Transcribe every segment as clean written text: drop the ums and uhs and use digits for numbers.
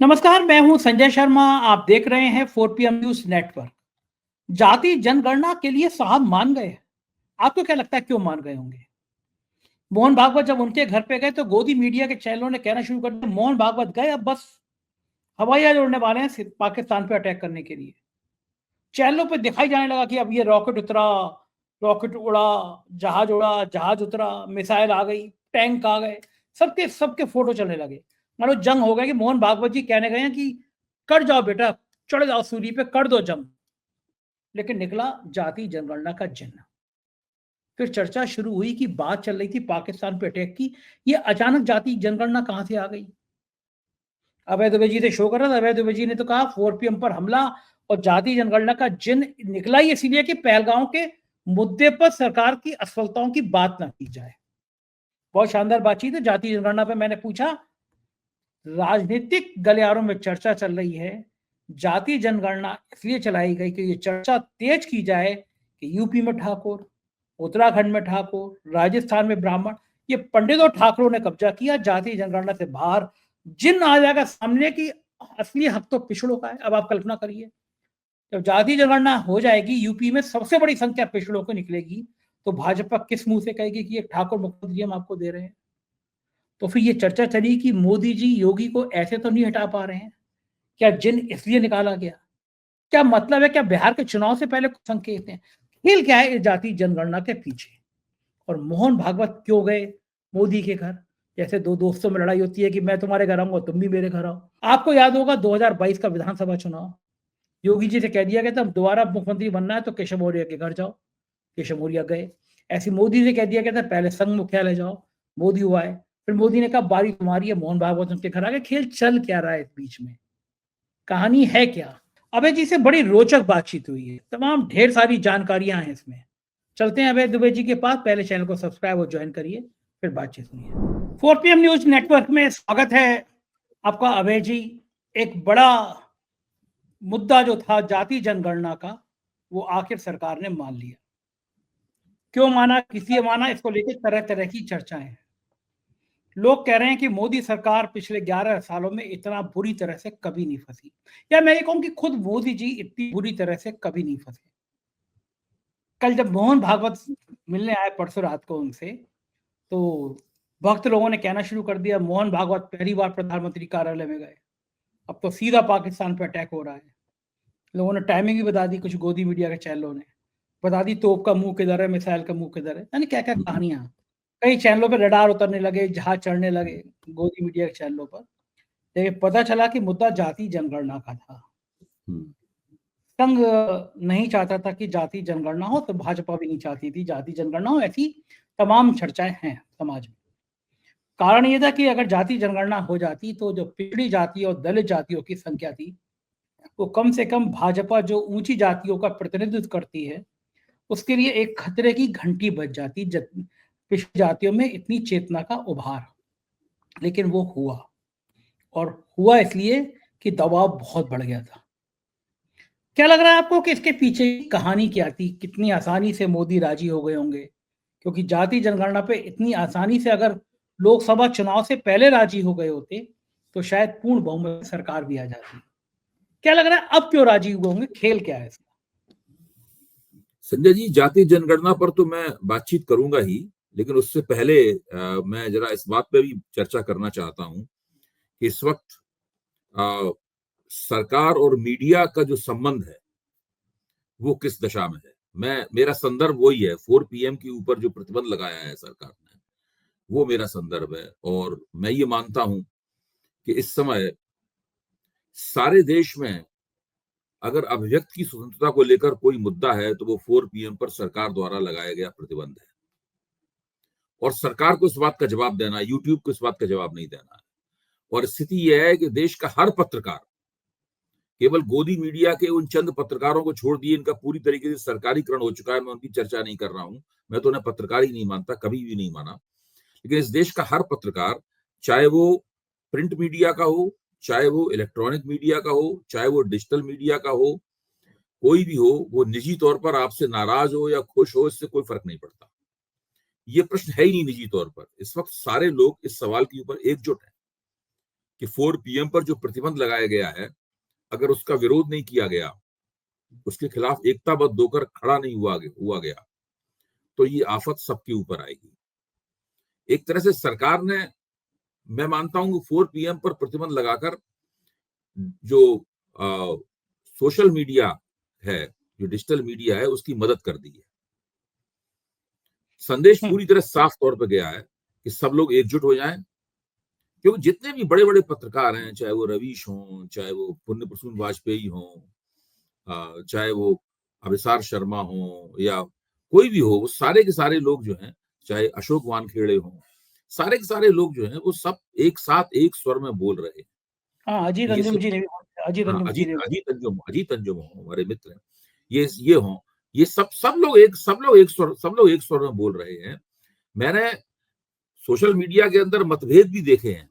नमस्कार, मैं हूं संजय शर्मा। आप देख रहे हैं 4 PM न्यूज नेटवर्क। जाति जनगणना के लिए साहब मान गए। आपको क्या लगता है क्यों मान गए होंगे? मोहन भागवत जब उनके घर पे गए तो गोदी मीडिया के चैनलों ने कहना शुरू कर दिया, मोहन भागवत गए, अब बस हवाई जहाज उड़ने वाले हैं पाकिस्तान पे अटैक करने के लिए। चैनलों पे दिखाई जाने लगा कि अब ये रॉकेट उतरा, रॉकेट उड़ा, जहाज उतरा, मिसाइल आ गई, टैंक आ गए, सबके सबके फोटो चलने लगे। मानो जंग हो गया कि मोहन भागवत जी कहने गए हैं कि कर जाओ बेटा, चढ़ जाओ सूली पे, कर दो जंग। लेकिन निकला जाति जनगणना का जिन्न। फिर चर्चा शुरू हुई कि बात चल रही थी पाकिस्तान पे अटैक की, ये अचानक जाति जनगणना कहां से आ गई? अभय दुबे जी ने शो करा था। अभय दुबे जी ने तो कहा 4 PM पर हमला और जाति जनगणना का जिन निकला ही इसीलिए कि पहलगांव के मुद्दे पर सरकार की असफलताओं की बात ना की जाए। बहुत शानदार बातचीत है। जाति जनगणना पे मैंने पूछा, राजनीतिक गलियारों में चर्चा चल रही है, जाति जनगणना इसलिए चलाई गई कि ये चर्चा तेज की जाए कि यूपी में ठाकुर, उत्तराखंड में ठाकुर, राजस्थान में ब्राह्मण, ये पंडितों ठाकुरों ने कब्जा किया, जाति जनगणना से बाहर जिन आ जाएगा सामने की असली हक तो पिछड़ों का है। अब आप कल्पना करिए, जब जाति जनगणना हो जाएगी, यूपी में सबसे बड़ी संख्या पिछड़ों को निकलेगी, तो भाजपा किस मुंह से कहेगी कि ये ठाकुर मुख्यमंत्री हम आपको दे रहे हैं? तो फिर ये चर्चा चली कि मोदी जी योगी को ऐसे तो नहीं हटा पा रहे हैं, क्या जिन इसलिए निकाला गया? क्या मतलब है? क्या बिहार के चुनाव से पहले कुछ संकेत हैं? खेल क्या है इस जाति जनगणना के पीछे? और मोहन भागवत क्यों गए मोदी के घर? जैसे दो दोस्तों में लड़ाई होती है कि मैं तुम्हारे घर आऊंगा, तुम भी मेरे घर आओ। आपको याद होगा 2022 का विधानसभा चुनाव, योगी जी से कह दिया गया था दोबारा मुख्यमंत्री बनना है तो केशव मौर्य के घर जाओ, केशव मौर्य गए। ऐसे मोदी से कह दिया गया था पहले संघ मुख्यालय जाओ, मोदी हुआ है। फिर मोदी ने कहा बारी तुम्हारी है, मोहन भागवत उनके घर आ गए। खेल चल क्या रहा है इस बीच में? कहानी है क्या? अभय जी से बड़ी रोचक बातचीत हुई है, तमाम ढेर सारी जानकारियां हैं इसमें। चलते हैं अभय दुबे जी के पास। पहले चैनल को सब्सक्राइब और ज्वाइन करिए, फिर बातचीत सुनिए। 4 PM न्यूज नेटवर्क में स्वागत है आपका अभय जी। एक बड़ा मुद्दा जो था जाति जनगणना का, वो आखिर सरकार ने मान लिया। क्यों माना, किसी माना, इसको लेकर तरह तरह की चर्चाएं हैं। लोग कह रहे हैं कि मोदी सरकार पिछले 11 सालों में इतना बुरी तरह से कभी नहीं फंसी, या मैं ये कहूं कि खुद मोदी जी इतनी बुरी तरह से कभी नहीं फंसे। कल जब मोहन भागवत मिलने आए परसों रात को उनसे, तो भक्त लोगों ने कहना शुरू कर दिया मोहन भागवत पहली बार प्रधानमंत्री कार्यालय में गए, अब तो सीधा पाकिस्तान पर अटैक हो रहा है। लोगों ने टाइमिंग भी बता दी, कुछ गोदी मीडिया के चैनलों ने बता दी, तोप का मुंह किधर है, मिसाइल का मुंह किधर है, यानी क्या क्या कहानियां। कई चैनलों पर रडार उतरने लगे, जहाज चढ़ने लगे गोदी मीडिया के चैनलों पर। लेकिन पता चला कि मुद्दा जाति जनगणना का था। संघ नहीं चाहता था कि जाति जनगणना हो, तो भाजपा भी नहीं चाहती थी जाति जनगणना हो। ऐसी तमाम चर्चाएं हैं समाज में। कारण यह था कि अगर जाति जनगणना हो जाती तो जो पिछड़ी जाति और दलित जातियों की संख्या थी, वो कम से कम भाजपा जो ऊंची जातियों का प्रतिनिधित्व करती है, उसके लिए एक खतरे की घंटी बज जाती। पिछड़ी जातियों में इतनी चेतना का उभार, लेकिन वो हुआ, और हुआ इसलिए कि दबाव बहुत बढ़ गया था। क्या लग रहा है आपको कि इसके पीछे की कहानी क्या थी? कितनी आसानी से मोदी राजी हो गए होंगे? क्योंकि जाति जनगणना पे इतनी आसानी से अगर लोकसभा चुनाव से पहले राजी हो गए होते, तो शायद पूर्ण बहुमत सरकार भी आ जाती। क्या लग रहा है अब क्यों राजी हुए होंगे? खेल क्या है इसका? संजय जी, जाति जनगणना पर तो मैं बातचीत करूंगा ही, लेकिन उससे पहले मैं जरा इस बात पे भी चर्चा करना चाहता हूं कि इस वक्त अ, सरकार और मीडिया का जो संबंध है वो किस दशा में है। मेरा संदर्भ वही है, 4 PM के ऊपर जो प्रतिबंध लगाया है सरकार ने, वो मेरा संदर्भ है। और मैं ये मानता हूं कि इस समय सारे देश में अगर अभिव्यक्ति की स्वतंत्रता को लेकर कोई मुद्दा है तो वो 4 PM पर सरकार द्वारा लगाया गया प्रतिबंध है। और सरकार को इस बात का जवाब देना, यूट्यूब को इस बात का जवाब नहीं देना है। और स्थिति यह है कि देश का हर पत्रकार, केवल गोदी मीडिया के उन चंद पत्रकारों को छोड़ दिए, इनका पूरी तरीके से सरकारीकरण हो चुका है, मैं उनकी चर्चा नहीं कर रहा हूं, मैं तो उन्हें पत्रकार ही नहीं मानता, कभी भी नहीं माना। लेकिन इस देश का हर पत्रकार, चाहे वो प्रिंट मीडिया का हो, चाहे वो इलेक्ट्रॉनिक मीडिया का हो, चाहे वो डिजिटल मीडिया का हो, कोई भी हो, वो निजी तौर पर आपसे नाराज हो या खुश हो, इससे कोई फर्क नहीं पड़ता। ये प्रश्न है ही नहीं निजी तौर पर। इस वक्त सारे लोग इस सवाल के ऊपर एकजुट हैं कि 4 PM पर जो प्रतिबंध लगाया गया है, अगर उसका विरोध नहीं किया गया, उसके खिलाफ एकताबद्ध होकर खड़ा नहीं हुआ गया, तो ये आफत सबके ऊपर आएगी। एक तरह से सरकार ने, मैं मानता हूं कि 4 PM पर प्रतिबंध लगाकर जो सोशल मीडिया है, जो डिजिटल मीडिया है, उसकी मदद कर दी है। संदेश पूरी तरह साफ तौर पर गया है कि सब लोग एकजुट हो जाएं, क्योंकि जितने भी बड़े बड़े पत्रकार हैं, चाहे वो रवीश हों, चाहे वो पुण्य प्रसून वाजपेयी हों, चाहे वो अभिसार शर्मा हों, या कोई भी हो, वो सारे के सारे लोग जो हैं, चाहे अशोक वानखेड़े हों, सारे के सारे लोग जो हैं, वो सब एक साथ एक स्वर में बोल रहे हैं। हाँ, अजीत ये अंजुम सब, जी ने भी, अजीत हाँ, अंजुम जी ने भी। अजीत अंजुम हो, हमारे मित्र हैं, ये हों, ये सब लोग एक स्वर में बोल रहे हैं। मैंने सोशल मीडिया के अंदर मतभेद भी देखे हैं,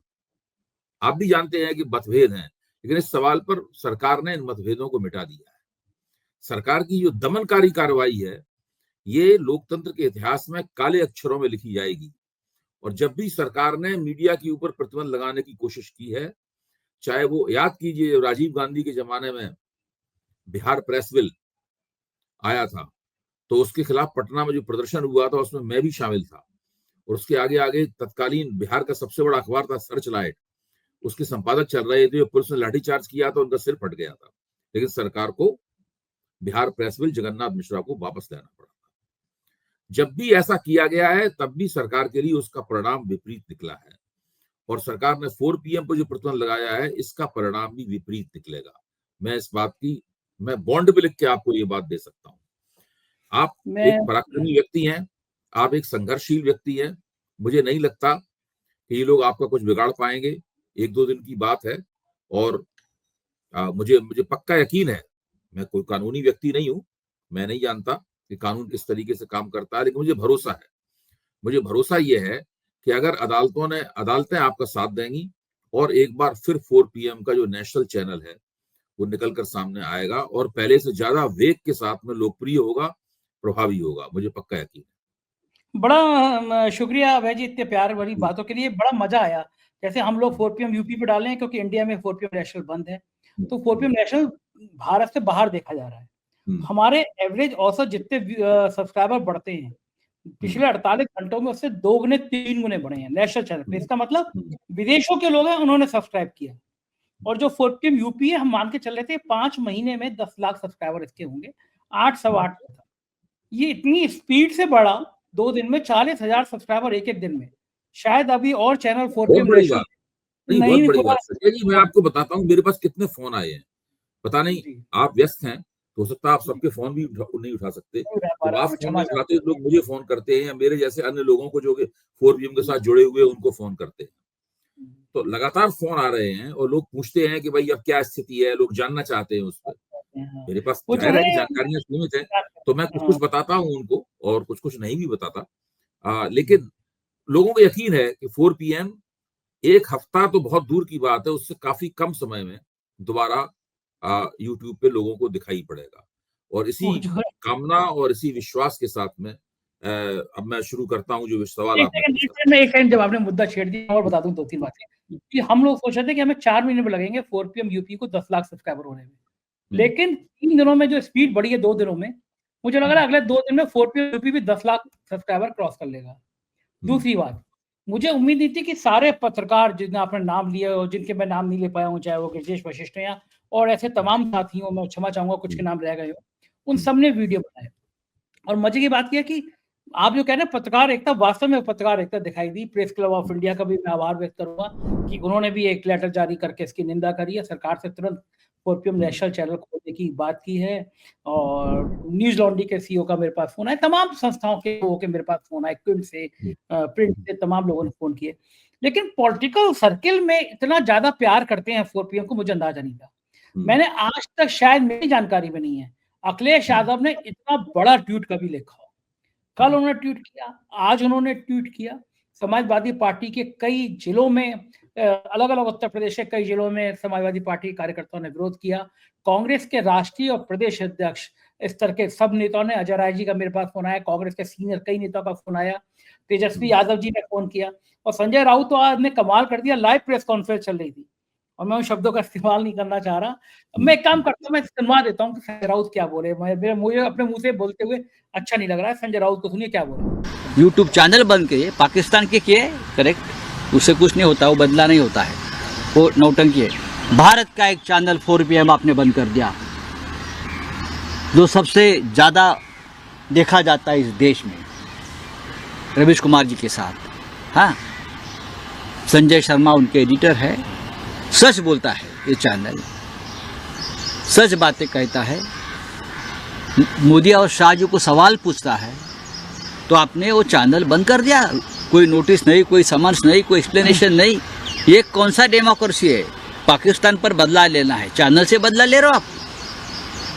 आप भी जानते हैं कि मतभेद हैं, लेकिन इस सवाल पर सरकार ने इन मतभेदों को मिटा दिया है। सरकार की जो दमनकारी कार्रवाई है, ये लोकतंत्र के इतिहास में काले अक्षरों में लिखी जाएगी। और जब भी सरकार ने मीडिया के ऊपर प्रतिबंध लगाने की कोशिश की है, चाहे वो याद कीजिए राजीव गांधी के जमाने में बिहार प्रेस बिल आया था, तो उसके खिलाफ पटना में जो प्रदर्शन हुआ था, उसमें मैं भी शामिल था। और उसके आगे आगे तत्कालीन बिहार का सबसे बड़ा अखबार था सर्चलाइट, उसके संपादक चल रहे थे, पुलिस ने लाठीचार्ज किया तो उनका सिर फट गया था, लेकिन सरकार को बिहार प्रेस बिल जगन्नाथ मिश्रा को वापस लेना पड़ा। जब भी ऐसा किया गया है, तब भी सरकार के लिए उसका परिणाम विपरीत निकला है। और सरकार ने 4 PM पर जो प्रतिबंध लगाया है, इसका परिणाम भी विपरीत निकलेगा। मैं इस बात की, मैं बॉन्ड पे लिख के आपको ये बात दे सकता हूँ। आप एक पराक्रमी व्यक्ति हैं, आप एक संघर्षशील व्यक्ति हैं। मुझे नहीं लगता कि ये लोग आपका कुछ बिगाड़ पाएंगे। 1-2 दिन की बात है। और मुझे पक्का यकीन है, मैं कोई कानूनी व्यक्ति नहीं हूं, मैं नहीं जानता कि कानून किस तरीके से काम करता है, लेकिन मुझे भरोसा ये है कि अगर अदालतें आपका साथ देंगी, और एक बार फिर 4 PM का जो नेशनल चैनल है वो निकलकर सामने आएगा और पहले से ज्यादा वेग के साथ में लोकप्रिय होगा, प्रभावी होगा, मुझे पक्का यकीन है। बड़ा शुक्रिया अभय जी इतने प्यार वाली बातों के लिए। बड़ा मजा आया। जैसे हम लोग 4 PM यूपी पे डाले हैं, क्योंकि इंडिया में 4 PM नेशनल बंद है, तो 4 PM नेशनल भारत से बाहर देखा जा रहा है। हमारे एवरेज औसत जितने सब्सक्राइबर बढ़ते हैं पिछले 48 घंटों में, उससे 2 गुने 3 गुने बढ़े हैं नेशनल चैनल पे। इसका मतलब विदेशों के लोग हैं, उन्होंने सब्सक्राइब किया। और जो 4 PM यूपी है, हम मान के चल रहे थे 5 महीने में 10 लाख सब्सक्राइबर इसके होंगे, 8 सवा 8 था। ये इतनी स्पीड से बढ़ा, 2 दिन में 40,000 सब्सक्राइबर एक दिन में। शायद अभी और चैनल 4 PM बहुत बड़ी बात नहीं है संजय जी। मैं आपको बताता हूँ, मेरे पास कितने फोन आए हैं, पता नहीं, आप व्यस्त हैं, तो हो सकता है आप सबके फोन भी नहीं उठा सकते। तो आप फोन नहीं उठाते, लोग मुझे फोन करते हैं, या मेरे जैसे अन्य लोगों को जो 4 PM के साथ जुड़े हुए उनको फोन करते हैं। तो लगातार फोन आ रहे हैं और लोग पूछते हैं कि भाई अब क्या स्थिति है, लोग जानना चाहते हैं उस पर। मेरे पास जाहिर है कि जानकारियां सीमित है, तो मैं कुछ बताता हूँ उनको और कुछ नहीं भी बताता। लेकिन लोगों को यकीन है कि 4 PM 1 हफ्ता तो बहुत दूर की बात है, उससे काफी कम समय में दोबारा यूट्यूब पे लोगों को दिखाई पड़ेगा। और इसी कामना और इसी विश्वास के साथ में अब मैं शुरू करता हूँ जो सवाल आपने पूछा। एक सेकंड, जब आपने मुद्दा छेड़ दिया और बता दूं 2-3 बातें कि हम लोग सोच रहे थे कि हमें 4 महीने में लगेंगे 4 PM यूपी को 10 लाख सब्सक्राइबर होने में, लेकिन 3 दिनों में जो स्पीड बढ़ी है, 2 दिनों में, मुझे लग रहा है अगले 2 दिन में 4 PM यूपी भी 10 लाख सब्सक्राइबर क्रॉस कर लेगा। दूसरी बात, मुझे उम्मीद नहीं थी कि सारे पत्रकार जिनके आपने नाम लिए और जिनके मैं नाम नहीं ले पाया हूँ, चाहे वो गिरजेश वशिष्ठ या और ऐसे तमाम साथी हो, मैं क्षमा चाहूंगा कुछ के नाम रह गए हो, उन सब ने वीडियो बनाए। और मजे की बात यह कि आप जो कह रहे हैं पत्रकार एकता, वास्तव में पत्रकार एकता दिखाई दी। प्रेस क्लब ऑफ इंडिया का भी मैं आभार व्यक्त करूंगा कि उन्होंने भी एक लेटर जारी करके इसकी निंदा करी है। सरकार से तुरंत 4 PM नेशनल चैनल खोलने की बात की है। और न्यूज लॉन्ड्री के CEO का मेरे पास फोन आया, तमाम संस्थाओं के मेरे पास फोन आए, क्विम से, प्रिंट से, तमाम लोगों ने फोन किए। लेकिन पॉलिटिकल सर्किल में इतना ज्यादा प्यार करते हैं 4 PM को, मुझे अंदाजा नहीं था। मैंने आज तक, शायद मेरी जानकारी में नहीं है, अखिलेश यादव ने इतना बड़ा ट्वीट कभी लिखा हो। कल उन्होंने ट्वीट किया, आज उन्होंने ट्वीट किया। समाजवादी पार्टी के कई जिलों में, अलग अलग उत्तर प्रदेश के कई जिलों में समाजवादी पार्टी के कार्यकर्ताओं ने विरोध किया। कांग्रेस के राष्ट्रीय और प्रदेश अध्यक्ष स्तर के सब नेताओं ने, अजय राय जी का मेरे पास फोन आया, कांग्रेस के सीनियर कई नेताओं का फोन आया, तेजस्वी यादव जी ने फोन किया, और संजय राउत तो आज ने कमाल कर दिया, लाइव प्रेस कॉन्फ्रेंस चल रही थी, और मैं उन शब्दों का इस्तेमाल नहीं करना चाह रहा। मैं एक काम करता हूँ, मैं सुनवा देता हूँ कि संजय राउत क्या बोले। मुझे अपने मुंह से बोलते हुए अच्छा नहीं लग रहा है। संजय राउत को सुनिए क्या बोले। यूट्यूब चैनल बंद किए, पाकिस्तान के किए, करेक्ट, उससे कुछ नहीं होता, वो बदला नहीं होता है, वो नौटंकी है। भारत का एक चैनल 4 PM आपने बंद कर दिया, जो सबसे ज़्यादा देखा जाता है इस देश में, रवीश कुमार जी के साथ। हाँ, संजय शर्मा उनके एडिटर है, सच बोलता है ये चैनल, सच बातें कहता है, मोदी और शाह जी को सवाल पूछता है, तो आपने वो चैनल बंद कर दिया। कोई नोटिस नहीं, कोई समन्स नहीं, कोई एक्सप्लेनेशन नहीं। ये कौन सा डेमोक्रेसी है? पाकिस्तान पर बदला लेना है, चैनल से बदला ले रहे हो आप।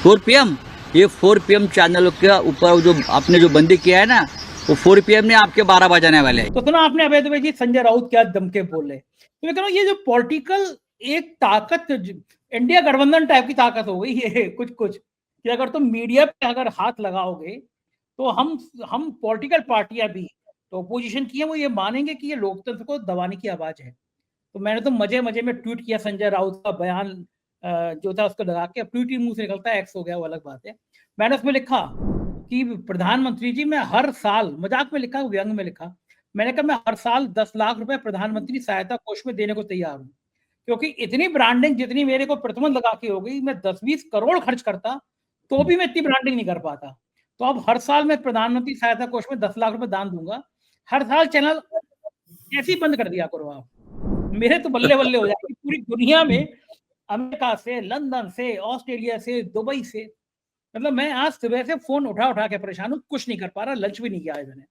4 PM, ये 4 PM चैनल के ऊपर जो आपने जो बंदी किया है ना, वो 4 PM ने आपके 12 बजाने वाले हैं। तो सुना आपने अभय दुबे जी, संजय राउत क्या दम के बोले। तो मैं कह रहा हूँ ये जो पॉलिटिकल एक ताकत, इंडिया गठबंधन टाइप की ताकत हो गई ये कुछ कि अगर तुम मीडिया पे अगर हाथ लगाओगे तो हम पॉलिटिकल पार्टियां भी तो ओपोजिशन की है, वो ये मानेंगे कि ये लोकतंत्र को दबाने की आवाज है। तो मैंने तो मजे में ट्वीट किया संजय राउत का बयान जो था उसको लगा के। अब ट्वीट ही मुंह से निकलता है, एक्स हो गया, वो अलग बात है। मैंने उसमें लिखा कि प्रधानमंत्री जी, मैं हर साल, मजाक में लिखा, व्यंग में लिखा, मैंने कहा मैं हर साल 10 लाख रुपए प्रधानमंत्री सहायता कोष में देने को तैयार हूँ, क्योंकि इतनी ब्रांडिंग जितनी मेरे को प्रतिबंध लगा के हो गई, मैं 10-20 करोड़ खर्च करता तो भी मैं इतनी ब्रांडिंग नहीं कर पाता। तो अब हर साल मैं प्रधानमंत्री सहायता कोष में 10 लाख रुपए दान दूंगा। हर साल चैनल ऐसे ही बंद कर दिया करो आप, मेरे तो बल्ले बल्ले हो जाएगी पूरी दुनिया में, अमेरिका से, लंदन से, ऑस्ट्रेलिया से, दुबई से। मतलब मैं आज सुबह से फोन उठा के परेशान हूँ, कुछ नहीं कर पा रहा, लंच भी नहीं किया है मैंने।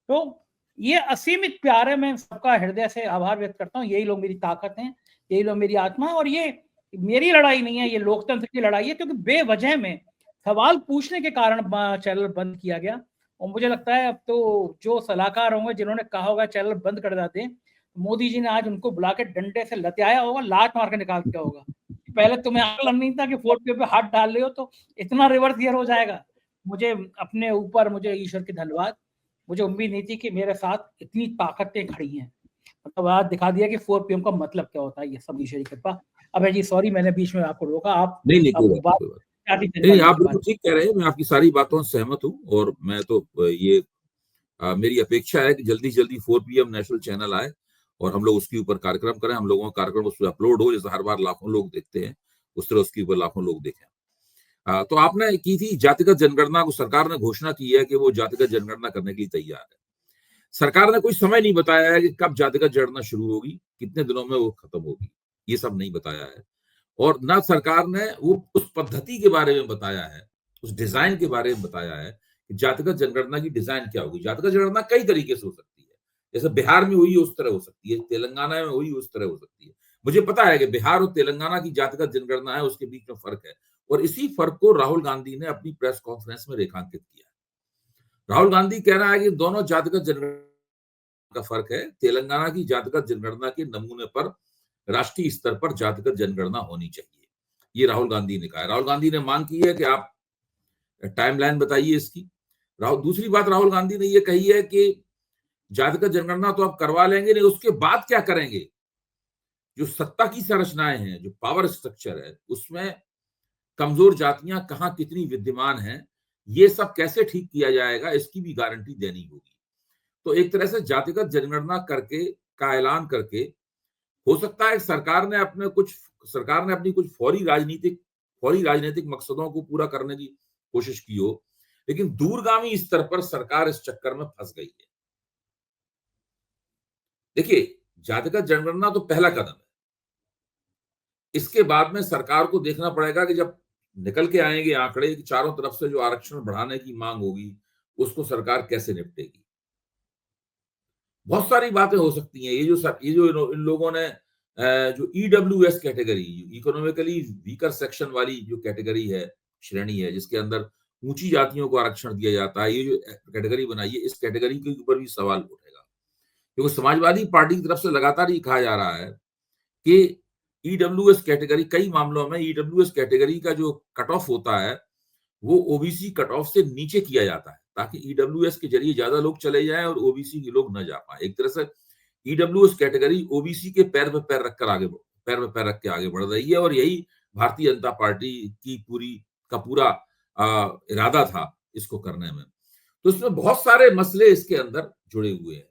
तो ये असीमित प्यार है, मैं सबका हृदय से आभार व्यक्त करता हूँ। यही लोग मेरी ताकत हैं, यही लोग मेरी आत्मा है, और ये मेरी लड़ाई नहीं है, ये लोकतंत्र की लड़ाई है, क्योंकि बेवजह में सवाल पूछने के कारण चैनल बंद किया गया। और मुझे लगता है अब तो जो सलाहकार होंगे जिन्होंने कहा होगा चैनल बंद कर देते, मोदी जी ने आज उनको बुला के डंडे से लतियाया होगा, लात मार के निकाल दिया होगा। पहले तुम्हें अकल नहीं था कि 4 PM पे हाथ डाल रहे हो तो इतना रिवर्स गियर हो जाएगा। मुझे अपने ऊपर, मुझे ईश्वर की धन्यवाद, मुझे उम्मीद नहीं थी कि मेरे साथ इतनी ताकतें खड़ी हैं। मतलब आज दिखा दिया कि 4 PM का मतलब क्या होता है, ये सब ईश्वर की कृपा। अभय जी सॉरी, मैंने बीच में आपको रोका। आप नहीं, कोई अब बात नहीं, कोई बात नहीं। नहीं, आप बात बिल्कुल ठीक कह रहे हैं, मैं आपकी सारी बातों से सहमत हूँ। और मैं तो ये मेरी अपेक्षा है कि जल्दी से जल्दी 4 PM नेशनल चैनल आए और हम लोग उसके ऊपर कार्यक्रम करें, हम लोगों का कार्यक्रम उस पर अपलोड हो, जैसे हर बार लाखों लोग देखते हैं उस तरह उसके ऊपर लाखों लोग देखें। तो आपने की थी जातिगत जनगणना को, सरकार ने घोषणा की है कि वो जातिगत जनगणना करने के लिए तैयार है। सरकार ने कोई समय नहीं बताया है कि कब जातिगत जनगणना शुरू होगी, कितने दिनों में वो खत्म होगी, ये सब नहीं बताया है। और ना सरकार ने वो उस पद्धति के बारे में बताया है, उस डिजाइन के बारे में बताया है कि जातिगत जनगणना की डिजाइन क्या होगी। जातिगत जनगणना कई तरीके से हो सकती है, जैसे बिहार में हुई उस तरह हो सकती है, तेलंगाना में हुई उस तरह हो सकती है। मुझे पता है कि बिहार और तेलंगाना की जातिगत जनगणना है, उसके बीच में फर्क है, और इसी फर्क को राहुल गांधी ने अपनी प्रेस कॉन्फ्रेंस में रेखांकित किया। राहुल गांधी कह रहा है कि दोनों जातिगत जनगणना का फर्क है। तेलंगाना की जातिगत जनगणना के नमूने पर राष्ट्रीय स्तर पर जातिगत जनगणना होनी चाहिए, ये राहुल गांधी ने कहा है। राहुल गांधी ने मांग की है कि आप टाइमलाइन बताइए इसकी। दूसरी बात राहुल गांधी ने ये कही है कि जातिगत जनगणना तो आप करवा लेंगे, नहीं उसके बाद क्या करेंगे, जो सत्ता की संरचनाएं हैं, जो पावर स्ट्रक्चर है, उसमें कमजोर जातियां कहां कितनी विद्यमान हैं, ये सब कैसे ठीक किया जाएगा, इसकी भी गारंटी देनी होगी। तो एक तरह से जातिगत जनगणना करके का ऐलान करके हो सकता है सरकार ने अपनी कुछ फौरी राजनीतिक मकसदों को पूरा करने की कोशिश की हो, लेकिन दूरगामी स्तर पर सरकार इस चक्कर में फंस गई है। देखिए, जातिगत जनगणना तो पहला कदम है, इसके बाद में सरकार को देखना पड़ेगा कि जब निकल के आएंगे आंकड़े कि चारों तरफ से जो आरक्षण बढ़ाने की मांग होगी, उसको सरकार कैसे निपटेगी। बहुत सारी बातें हो सकती हैं। ये जो इन लोगों ने जो EWS category, economically weaker section वाली जो कैटेगरी है, श्रेणी है, जिसके अंदर ऊंची जातियों को आरक्षण दिया जाता है, ये जो कैटेगरी बनाई है, इस कैटेगरी के ऊपर भी सवाल उठेगा, क्योंकि समाजवादी पार्टी की तरफ से लगातार ये कहा जा रहा है कि ईडब्ल्यूएस कैटेगरी, कई मामलों में ईडब्ल्यूएस कैटेगरी का जो कट ऑफ होता है वो ओबीसी कट ऑफ से नीचे किया जाता है, ताकि ईडब्ल्यूएस के जरिए ज्यादा लोग चले जाएं और ओबीसी के लोग न जा पाए। एक तरह से ईडब्ल्यूएस कैटेगरी ओबीसी के पैर पे पैर रखकर आगे पैर में पैर रख के आगे बढ़ रही है, और यही भारतीय जनता पार्टी की पूरा इरादा था इसको करने में। तो इसमें बहुत सारे मसले इसके अंदर जुड़े हुए हैं।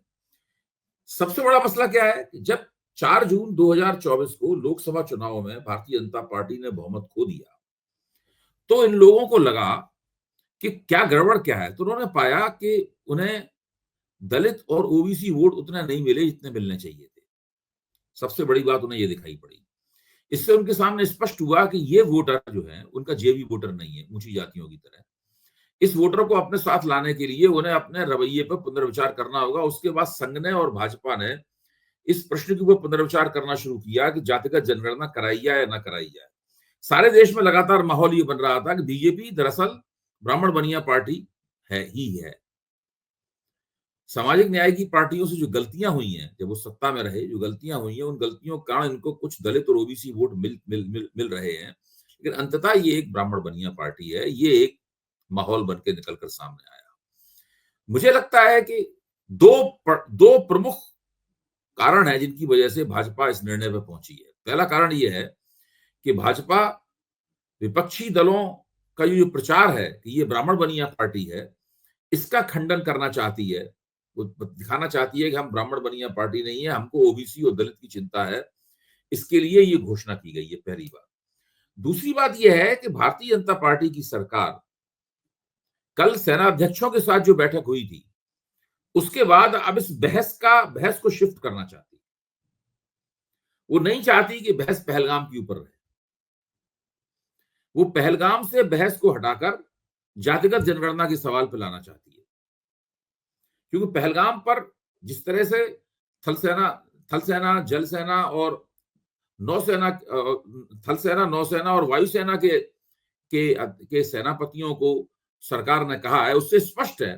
सबसे बड़ा मसला क्या है कि जब 4 जून 2024 को लोकसभा चुनाव में भारतीय जनता पार्टी ने बहुमत खो दिया, तो इन लोगों को लगा कि क्या गड़बड़ क्या है। तो उन्होंने पाया कि उन्हें दलित और ओबीसी वोट उतने नहीं मिले जितने मिलने चाहिए थे। सबसे बड़ी बात उन्हें ये दिखाई पड़ी। इससे उनके सामने स्पष्ट हुआ कि ये वोटर जो है उनका जेबी वोटर नहीं है, ऊंची जातियों की तरह। इस वोटर को अपने साथ लाने के लिए उन्हें अपने रवैये पर पुनर्विचार करना होगा। उसके बाद संघ ने और भाजपा ने इस प्रश्न के ऊपर पुनर्विचार करना शुरू किया कि जातिगत जनगणना कराई जाए या ना कराई जाए। सारे देश में लगातार माहौल ये बन रहा था कि बीजेपी दरअसल ब्राह्मण बनिया पार्टी है। सामाजिक न्याय की पार्टियों से जो गलतियां हुई हैं, जब वो सत्ता में रहे, जो गलतियां हुई हैं, उन गलतियों के कारण इनको कुछ दलित और ओबीसी वोट मिल रहे हैं। लेकिन अंततः ये एक ब्राह्मण बनिया पार्टी है। ये एक माहौल बन के निकलकर सामने आया। मुझे लगता है कि दो प्रमुख कारण है जिनकी वजह से भाजपा इस निर्णय पर पहुंची है। पहला कारण यह है कि भाजपा विपक्षी दलों का जो प्रचार है कि ये ब्राह्मण बनिया पार्टी है, इसका खंडन करना चाहती है। वो दिखाना चाहती है कि हम ब्राह्मण बनिया पार्टी नहीं है, हमको ओबीसी और दलित की चिंता है। इसके लिए ये घोषणा की गई है, पहली बात। दूसरी बात यह है कि भारतीय जनता पार्टी की सरकार कल सेनाध्यक्षों के साथ जो बैठक हुई थी, उसके बाद अब इस बहस को शिफ्ट करना चाहती है। वो नहीं चाहती कि बहस पहलगाम के ऊपर रहे। वो पहलगाम से बहस को हटाकर जातिगत जनगणना के सवाल पर लाना चाहती है। क्योंकि पहलगाम पर जिस तरह से थल सेना, जल सेना और नौसेना, थल सेना, नौसेना और वायुसेना के सेनापतियों को सरकार ने कहा है, उससे स्पष्ट है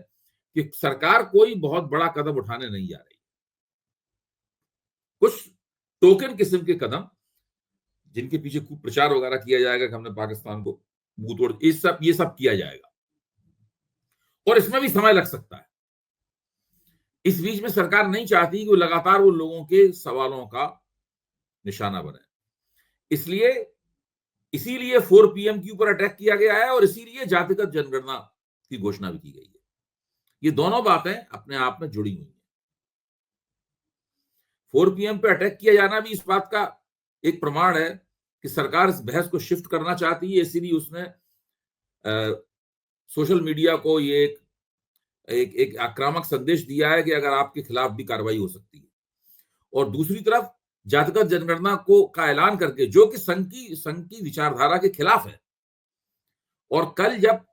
कि सरकार कोई बहुत बड़ा कदम उठाने नहीं जा रही। कुछ टोकन किस्म के कदम, जिनके पीछे खूब प्रचार वगैरह किया जाएगा कि हमने पाकिस्तान को मुंह तोड़, ये सब किया जाएगा, और इसमें भी समय लग सकता है। इस बीच में सरकार नहीं चाहती कि वो लगातार उन लोगों के सवालों का निशाना बने। इसीलिए 4 PM के ऊपर अटैक किया गया है, और इसीलिए जातिगत जनगणना की घोषणा भी की गई है। ये दोनों बातें अपने आप में जुड़ी हुई हैं। 4 PM पे अटैक किया जाना भी इस बात का एक प्रमाण है कि सरकार इस बहस को शिफ्ट करना चाहती है। इसीलिए उसने सोशल मीडिया को ये एक आक्रामक संदेश दिया है कि अगर आपके खिलाफ भी कार्रवाई हो सकती है। और दूसरी तरफ जातिगत जनगणना का ऐलान करके, जो कि संघ की विचारधारा के खिलाफ है। और कल जब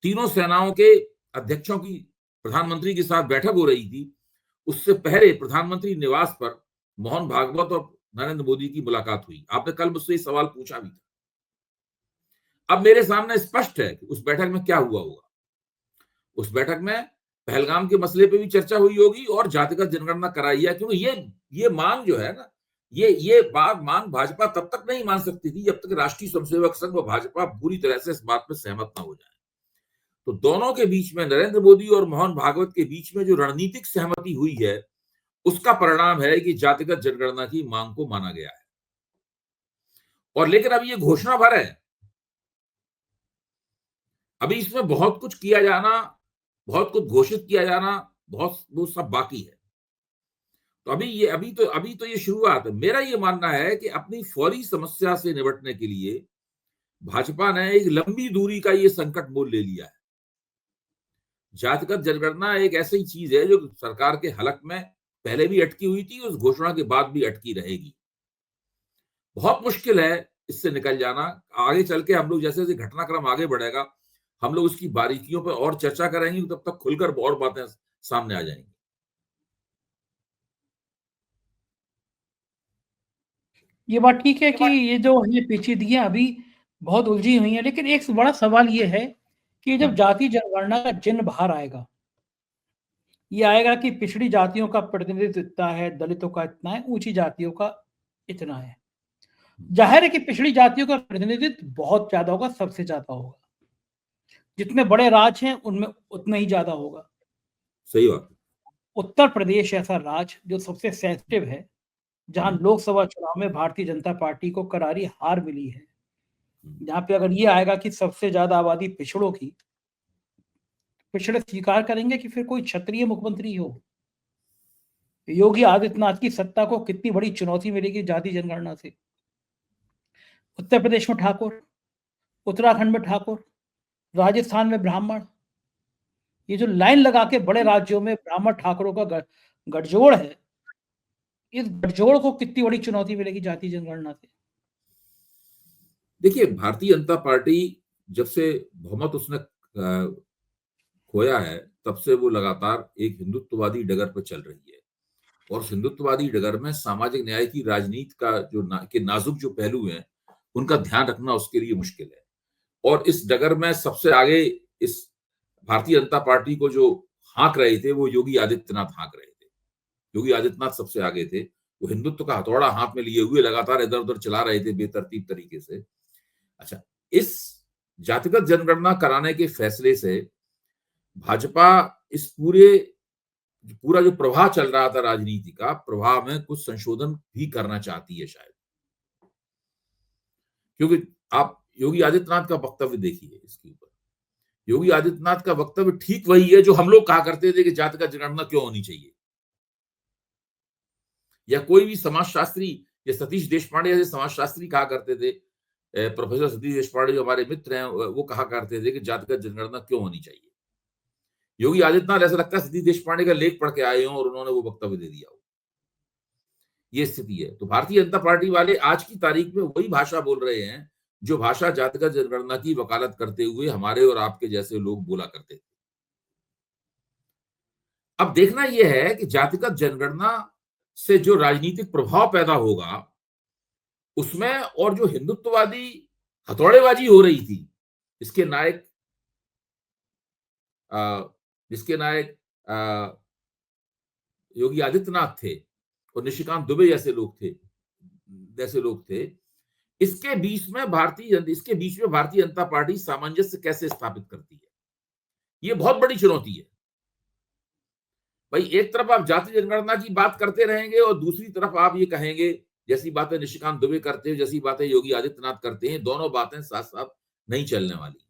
तीनों सेनाओं के अध्यक्षों की प्रधानमंत्री के साथ बैठक हो रही थी, उससे पहले प्रधानमंत्री निवास पर मोहन भागवत और नरेंद्र मोदी की मुलाकात हुई। आपने कल मुझसे ये सवाल पूछा भी था। अब मेरे सामने स्पष्ट है कि उस बैठक में क्या हुआ होगा। उस बैठक में पहलगाम के मसले पे भी चर्चा हुई होगी और जातिगत जनगणना कराई है। क्योंकि ये मांग जो है ना, ये मांग भाजपा तब तक नहीं मान सकती थी जब तक राष्ट्रीय स्वयंसेवक संघ व भाजपा पूरी तरह से इस बात में सहमत ना हो जाए। तो दोनों के बीच में, नरेंद्र मोदी और मोहन भागवत के बीच में जो रणनीतिक सहमति हुई है, उसका परिणाम है कि जातिगत जनगणना की मांग को माना गया है। और लेकिन अब ये घोषणा भर है, अभी इसमें बहुत कुछ किया जाना, बहुत कुछ घोषित किया जाना, वो सब बाकी है। तो अभी तो ये शुरुआत है। मेरा ये मानना है कि अपनी फौरी समस्या से निपटने के लिए भाजपा ने एक लंबी दूरी का ये संकट मोल ले लिया है। जातिगत जनगणना एक ऐसी चीज है जो सरकार के हलक में पहले भी अटकी हुई थी, उस घोषणा के बाद भी अटकी रहेगी। बहुत मुश्किल है इससे निकल जाना। आगे चल के हम लोग जैसे जैसे घटनाक्रम आगे बढ़ेगा, हम लोग उसकी बारीकियों पर और चर्चा करेंगे, तब तक खुलकर और बातें सामने आ जाएंगी। ये बात ठीक है कि ये जो है पेचीदगियां अभी बहुत उलझी हुई हैं, लेकिन एक बड़ा सवाल ये है कि जब जाति जनगणना का चिन्ह बाहर आएगा, ये आएगा कि पिछड़ी जातियों का प्रतिनिधित्व इतना है, दलितों का इतना है, ऊंची जातियों का इतना है। जाहिर है कि पिछड़ी जातियों का प्रतिनिधित्व बहुत ज्यादा होगा, सबसे ज्यादा होगा। जितने बड़े राज्य हैं उनमें उतना ही ज्यादा होगा। सही बात। उत्तर प्रदेश ऐसा राज्य जो सबसे सेंसिटिव है, जहां लोकसभा चुनाव में भारतीय जनता पार्टी को करारी हार मिली है, जहां पे अगर ये आएगा कि सबसे ज्यादा आबादी पिछड़ों की, पिछड़े स्वीकार करेंगे कि फिर कोई क्षत्रिय मुख्यमंत्री हो। योगी आदित्यनाथ की सत्ता को कितनी बड़ी चुनौती मिलेगी जाति जनगणना से। उत्तर प्रदेश में ठाकुर, उत्तराखंड में ठाकुर, राजस्थान में ब्राह्मण, ये जो लाइन लगा के बड़े राज्यों में ब्राह्मण ठाकुरों का गठजोड़ है, इस गठजोड़ को कितनी बड़ी चुनौती मिलेगी जाति जनगणना से। देखिए, भारतीय जनता पार्टी जब से बहुमत उसने खोया है, तब से वो लगातार एक हिंदुत्ववादी डगर पर चल रही है, और हिंदुत्ववादी डगर में सामाजिक न्याय की राजनीति का जो के नाजुक जो पहलू हैं, उनका ध्यान रखना उसके लिए मुश्किल है। और इस डगर में सबसे आगे इस भारतीय जनता पार्टी को जो हाँक रहे थे, वो योगी आदित्यनाथ हाँक रहे थे। योगी आदित्यनाथ सबसे आगे थे, वो हिंदुत्व का हथौड़ा हाथ में लिए हुए लगातार इधर उधर चला रहे थे बेतरतीब तरीके से। अच्छा, इस जातिगत जनगणना कराने के फैसले से भाजपा इस पूरा जो प्रवाह चल रहा था राजनीति का, प्रवाह में कुछ संशोधन भी करना चाहती है शायद। क्योंकि आप योगी आदित्यनाथ का वक्तव्य देखिए, इसके ऊपर योगी आदित्यनाथ का वक्तव्य ठीक वही है जो हम लोग कहा करते थे कि जातिगत जनगणना क्यों होनी चाहिए, या कोई भी समाजशास्त्री या सतीश देशपांडे जैसे समाजशास्त्री कहा करते थे, प्रोफेसर सतीश देशपांडे जो हमारे मित्र हैं, वो कहा करते थे कि जातिगत जनगणना क्यों होनी चाहिए। योगी आदित्यनाथ ऐसा लगता है सतीश देशपांडे का लेख पढ़ के आए हों और उन्होंने वो वक्तव्य दे दिया हो। ये स्थिति है। तो भारतीय जनता पार्टी वाले आज की तारीख में वही भाषा बोल रहे हैं जो भाषा जातिगत जनगणना की वकालत करते हुए हमारे और आपके जैसे लोग बोला करते थे। अब देखना यह है कि जातिगत जनगणना से जो राजनीतिक प्रभाव पैदा होगा उसमें, और जो हिंदुत्ववादी हथौड़ेबाजी हो रही थी, इसके नायक योगी आदित्यनाथ थे और निशिकांत दुबे जैसे लोग थे, इसके बीच में भारतीय जनता पार्टी सामंजस्य कैसे स्थापित करती है, ये बहुत बड़ी चुनौती है। भाई, एक तरफ आप जाति जनगणना की बात करते रहेंगे और दूसरी तरफ आप ये कहेंगे, जैसी बातें निशिकांत दुबे करते हैं, जैसी बातें योगी आदित्यनाथ करते हैं, दोनों बातें साथ साथ नहीं चलने वाली।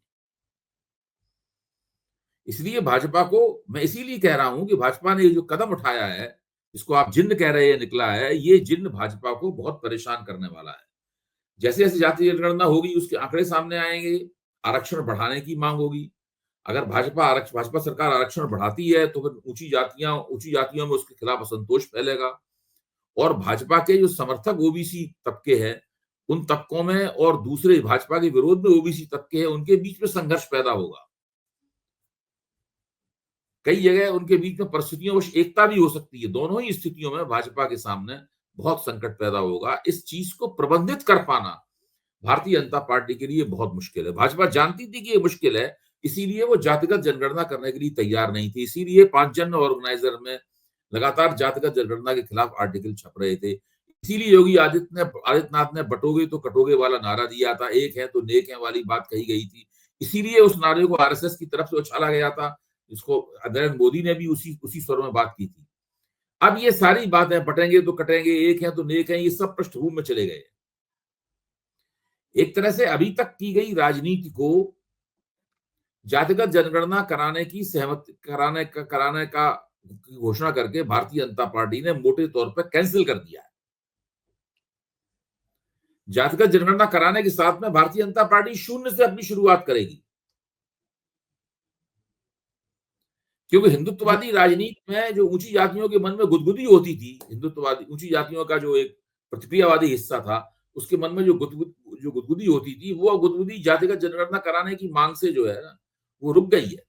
इसलिए भाजपा को मैं इसीलिए कह रहा हूं कि भाजपा ने जो कदम उठाया है, जिसको आप जिन्न कह रहे हैं, निकला है, ये जिन्न भाजपा को बहुत परेशान करने वाला है। जैसे जैसे जातीय जनगणना होगी उसके आंकड़े सामने आएंगे, आरक्षण बढ़ाने की मांग होगी। अगर भाजपा सरकार आरक्षण बढ़ाती है तो फिर ऊंची जातियों में उसके खिलाफ असंतोष फैलेगा, और भाजपा के जो समर्थक ओबीसी तबके हैं, उन तबकों में और दूसरे भाजपा के विरोध में ओबीसी तबके हैं, उनके बीच में संघर्ष पैदा होगा। कई जगह उनके बीच में परिस्थितियों में एकता भी हो सकती है। दोनों ही स्थितियों में भाजपा के सामने बहुत संकट पैदा होगा। इस चीज को प्रबंधित कर पाना भारतीय जनता पार्टी के लिए बहुत मुश्किल है। भाजपा जानती थी कि ये मुश्किल है, इसीलिए वो जातिगत जनगणना करने के लिए तैयार नहीं थी। इसीलिए 5 जन ऑर्गेनाइजर में लगातार जातिगत जनगणना के खिलाफ आर्टिकल छप रहे थे। इसीलिए योगी आदित्यनाथ ने बटोगे तो कटोगे वाला नारा दिया था, एक है तो नेक है वाली बात कही गई थी। इसीलिए उस नारे को आरएसएस की तरफ से उछाला गया था, जिसको नरेंद्र मोदी ने भी उसी स्वर में बात की थी। अब ये सारी बातें बटेंगे तो कटेंगे, एक है तो नेक है, ये सब पृष्ठभूमि में चले गए। एक तरह से अभी तक की गई राजनीति को जातिगत जनगणना कराने का घोषणा करके भारतीय जनता पार्टी ने मोटे तौर पर कैंसिल कर दिया है। जातिगत जनगणना कराने के साथ में भारतीय जनता पार्टी शून्य से अपनी शुरुआत करेगी, क्योंकि हिंदुत्ववादी राजनीति में जो ऊंची जातियों के मन में गुदगुदी होती थी, हिंदुत्ववादी ऊंची जातियों का जो एक प्रतिक्रियावादी हिस्सा था, उसके मन में जो गुदगुदी होती थी, वो गुदगुदी जातिगत जनगणना कराने की मांग से जो है ना, वो रुक गई है।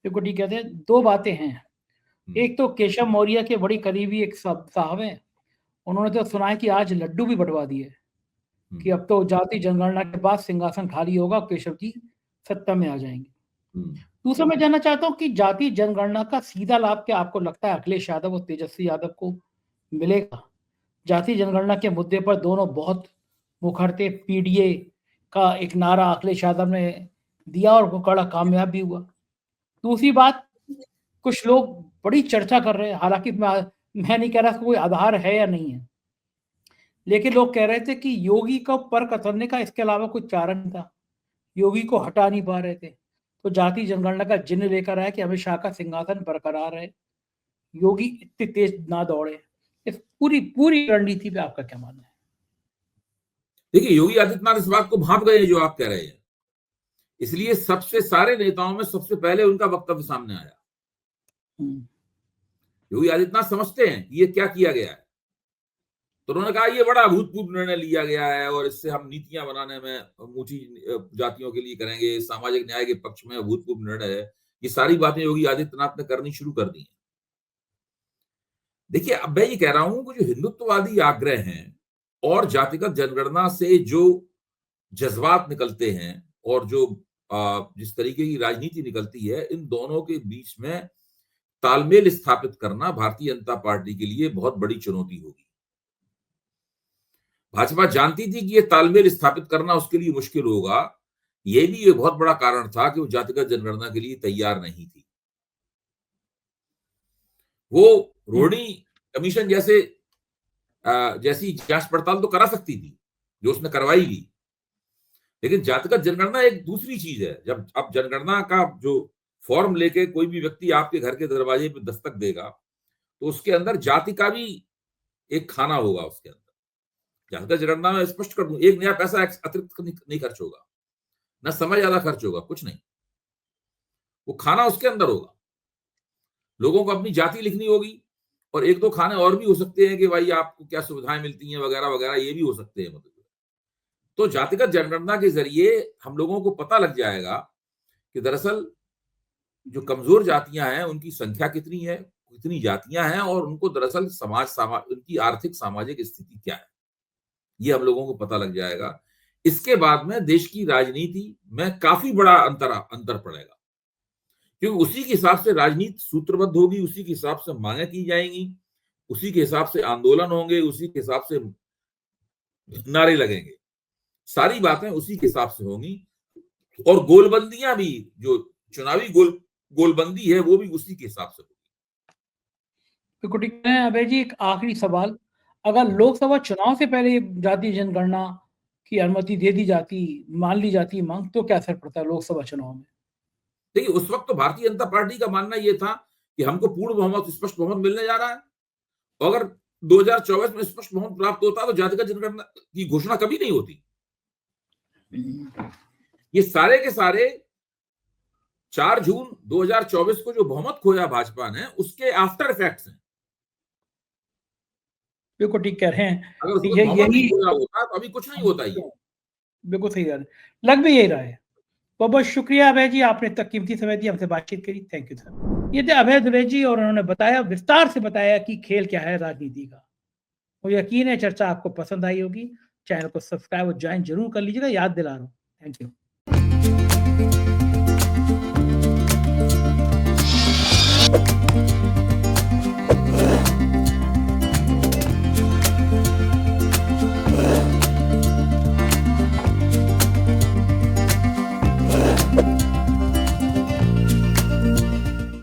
देखो, ठीक कहते हैं, दो बातें हैं। एक तो केशव मौर्य के बड़ी करीबी एक साहब हैं, उन्होंने तो सुना है कि आज लड्डू भी बंटवा दिए कि अब तो जाति जनगणना के बाद सिंहासन खाली होगा, केशव जी सत्ता में आ जाएंगे। दूसरा, मैं जानना चाहता हूं कि जाति जनगणना का सीधा लाभ क्या आपको लगता है अखिलेश यादव और तेजस्वी यादव को मिलेगा? जाति जनगणना के मुद्दे पर दोनों बहुत मुखरते, पीडीए का एक नारा अखिलेश यादव ने दिया और वो कड़ा कामयाब भी हुआ। दूसरी बात, कुछ लोग बड़ी चर्चा कर रहे हैं, हालांकि मैं मैं नहीं कह रहा इसका कोई आधार है या नहीं है, लेकिन लोग कह रहे थे कि योगी को पर कतरने का इसके अलावा कोई चारा नहीं था, योगी को हटा नहीं पा रहे थे, तो जाति जनगणना का जिन्न लेकर आया कि अमित शाह का सिंहासन बरकरार है, योगी इतनी तेज ना दौड़े। इस पूरी पूरी रणनीति पे आपका क्या मानना है? देखिए, योगी आदित्यनाथ इस बात को भांप गए जो आप कह रहे हैं, इसलिए सबसे सारे नेताओं में सबसे पहले उनका वक्तव्य सामने आया। योगी आदित्यनाथ समझते हैं कि ये क्या किया गया है, तो उन्होंने कहा ये बड़ा अभूतपूर्व निर्णय लिया गया है और इससे हम नीतियां बनाने में ऊंची जातियों के लिए करेंगे, सामाजिक न्याय के पक्ष में अभूतपूर्व निर्णय है। ये सारी बातें योगी आदित्यनाथ ने करनी शुरू कर दी हैं। देखिए, अब मैं ये कह रहा हूं कि जो हिंदुत्ववादी आग्रह हैं और जातिगत जनगणना से जो जज्बात निकलते हैं और जो जिस तरीके की राजनीति निकलती है, इन दोनों के बीच में तालमेल स्थापित करना भारतीय जनता पार्टी के लिए बहुत बड़ी चुनौती होगी। भाजपा जानती थी कि ये तालमेल स्थापित करना उसके लिए मुश्किल होगा। ये भी एक बहुत बड़ा कारण था कि वो जातिगत जनगणना के लिए तैयार नहीं थी। वो रोहिणी कमीशन जैसी जांच पड़ताल तो करा सकती थी, जो उसने करवाई भी, लेकिन जातिगत जनगणना एक दूसरी चीज है। जब अब जनगणना का जो फॉर्म लेके कोई भी व्यक्ति आपके घर के दरवाजे पे दस्तक देगा, तो उसके अंदर जाति का भी एक खाना होगा। उसके अंदर जातिगत जनगणना में स्पष्ट कर दूं, एक नया पैसा अतिरिक्त नहीं खर्च होगा, ना समय ज्यादा खर्च होगा, कुछ नहीं। वो खाना उसके अंदर होगा। लोगों को अपनी जाति लिखनी होगी और एक दो खाने और भी हो सकते हैं कि भाई आपको क्या सुविधाएं मिलती हैं वगैरह वगैरह, ये भी हो सकते हैं। मतलब तो जातिगत जनगणना के जरिए हम लोगों को पता लग जाएगा कि दरअसल जो कमजोर जातियां हैं उनकी संख्या कितनी है, कितनी जातियां हैं और उनको दरअसल उनकी आर्थिक सामाजिक स्थिति क्या है, ये हम लोगों को पता लग जाएगा। इसके बाद में देश की राजनीति में काफी बड़ा अंतर पड़ेगा, क्योंकि उसी के हिसाब से राजनीति सूत्रबद्ध होगी, उसी के हिसाब से मांगे की जाएंगी, उसी के हिसाब से आंदोलन होंगे, उसी के हिसाब से नारे लगेंगे, सारी बातें उसी के हिसाब से होंगी। और गोलबंदियां भी, जो चुनावी गोलबंदी है, वो भी उसी के हिसाब से होगी। बिल्कुल ठीक है अभय जी। एक आखिरी सवाल, अगर लोकसभा चुनाव से पहले जाति जनगणना की अनुमति दे दी जाती, मान ली जाती मांग, तो क्या असर पड़ता है लोकसभा चुनाव में? देखिए, उस वक्त तो भारतीय जनता पार्टी का मानना यह था कि हमको पूर्ण बहुमत, स्पष्ट बहुमत मिलने जा रहा है। अगर 2024 में स्पष्ट बहुमत प्राप्त होता तो जातिगत जनगणना की घोषणा कभी नहीं होती। ये सारे के सारे 4 जून 2024 को जो बहुमत खोया भाजपा ने, उसके आफ्टर इफेक्ट्स हैं। बिल्कुल ठीक कह रहे हैं। अगर यही होता तो अभी कुछ नहीं होता। ये बिल्कुल सही है, लग भी यही रहा है। बहुत बहुत शुक्रिया अभय जी, आपने तक कीमती समय दी, हमसे बातचीत करी। Thank you sir. ये थे अभय दुबे जी और उन्होंने बताया, विस्तार से बताया कि खेल क्या है राजनीति का। मुझे यकीन है चर्चा आपको पसंद आई होगी। चैनल को सब्सक्राइब और ज्वाइन जरूर कर लीजिएगा, याद दिला रहा हूँ। Thank you.